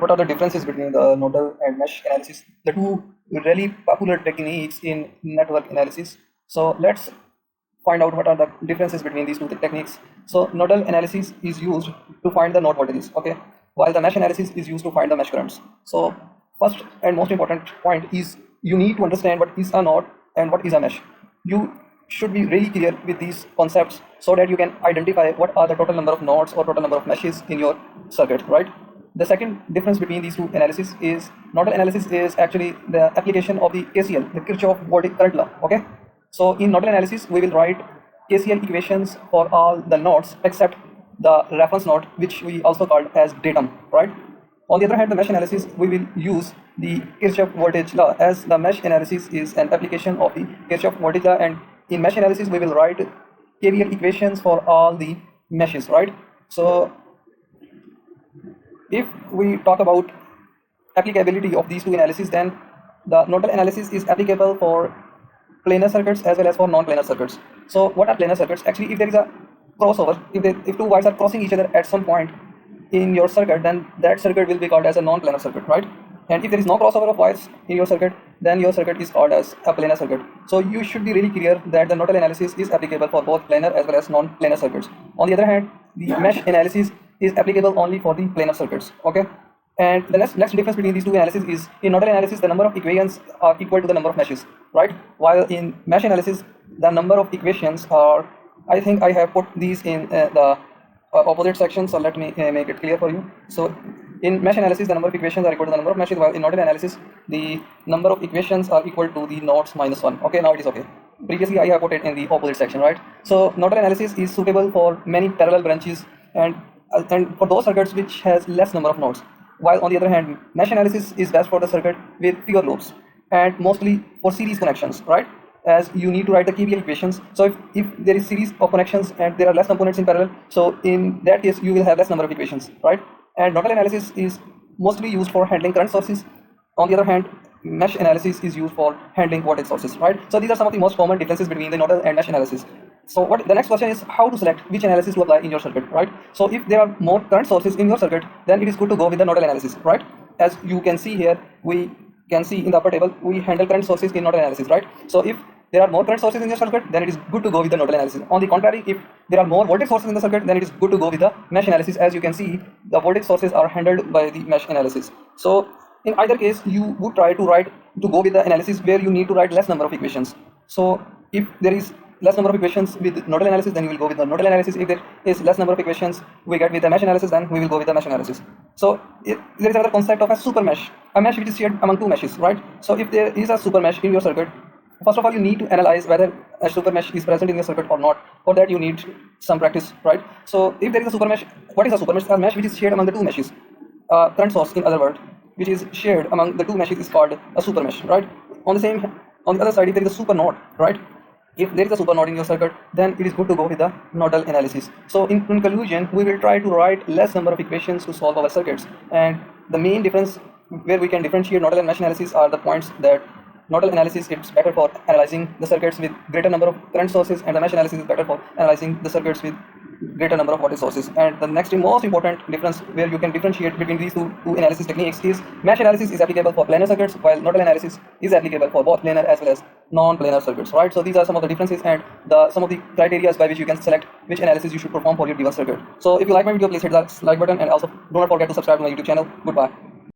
what are the differences between the nodal and mesh analysis, the two really popular techniques in network analysis. So let's find out what are the differences between these two techniques. So nodal analysis is used to find the node voltages, okay, while the mesh analysis is used to find the mesh currents. So first and most important point is you need to understand what is a node and what is a mesh. You should be really clear with these concepts so that you can identify what are the total number of nodes or total number of meshes in your circuit, right? The second difference between these two analysis is nodal analysis is actually the application of the KCL, the Kirchhoff voltage current law, okay? So in nodal analysis, we will write KCL equations for all the nodes except the reference node, which we also called as datum, right? On the other hand, the mesh analysis, we will use the Kirchhoff voltage law, as the mesh analysis is an application of the Kirchhoff voltage law, and in mesh analysis, we will write KVL equations for all the meshes, right? So if we talk about applicability of these two analyses, then the nodal analysis is applicable for planar circuits as well as for non-planar circuits. So what are planar circuits? Actually, if there is a crossover, if two wires are crossing each other at some point in your circuit, then that circuit will be called as a non-planar circuit, right? And if there is no crossover of wires in your circuit, then your circuit is called as a planar circuit. So you should be really clear that the nodal analysis is applicable for both planar as well as non-planar circuits. On the other hand, the mesh analysis is applicable only for the planar circuits, okay? And the next difference between these two analyses is in nodal analysis, the number of equations are equal to the number of meshes, right? While in mesh analysis, the number of equations are, I think I have put these in the opposite section, so let me make it clear for you. So in mesh analysis, the number of equations are equal to the number of meshes, while in nodal analysis, the number of equations are equal to the nodes minus 1. Okay, now it is okay. Previously, I have put it in the opposite section, right? So nodal analysis is suitable for many parallel branches and for those circuits which has less number of nodes. While on the other hand, mesh analysis is best for the circuit with fewer loops and mostly for series connections, right? As you need to write the KVL equations. So if there is series of connections and there are less components in parallel, so in that case you will have less number of equations, right? And nodal analysis is mostly used for handling current sources. On the other hand, mesh analysis is used for handling voltage sources, right? So these are some of the most common differences between the nodal and mesh analysis. So what the next question is how to select which analysis to apply in your circuit, right? So if there are more current sources in your circuit, then it is good to go with the nodal analysis, right? As you can see here, we can see in the upper table, we handle current sources in nodal analysis, right? So if there are more current sources in your circuit, then it is good to go with the nodal analysis. On the contrary, if there are more voltage sources in the circuit, then it is good to go with the mesh analysis. As you can see, the voltage sources are handled by the mesh analysis. So in either case, you would try to go with the analysis where you need to write less number of equations. So if there is less number of equations with nodal analysis, then you will go with the nodal analysis. If there is less number of equations we get with the mesh analysis, then we will go with the mesh analysis. So there is another concept of a super mesh, a mesh which is shared among two meshes, right? So if there is a super mesh in your circuit, first of all, you need to analyze whether a super mesh is present in your circuit or not. For that, you need some practice, right? So if there is a super mesh, what is a super mesh? A mesh which is shared among the two meshes. Current source, in other words, which is shared among the two meshes is called a super mesh, right? On the other side, if there is a super node, right? If there is a super node in your circuit, then it is good to go with the nodal analysis. So in conclusion, we will try to write less number of equations to solve our circuits. And the main difference where we can differentiate nodal and mesh analysis are the points that nodal analysis is better for analyzing the circuits with greater number of current sources, and the mesh analysis is better for analyzing the circuits with greater number of voltage sources. And the next and most important difference where you can differentiate between these two analysis techniques is mesh analysis is applicable for planar circuits, while nodal analysis is applicable for both planar as well as non-planar circuits, right? So these are some of the differences and some of the criteria by which you can select which analysis you should perform for your given circuit. So if you like my video, please hit the like button, and also do not forget to subscribe to my YouTube channel. Goodbye.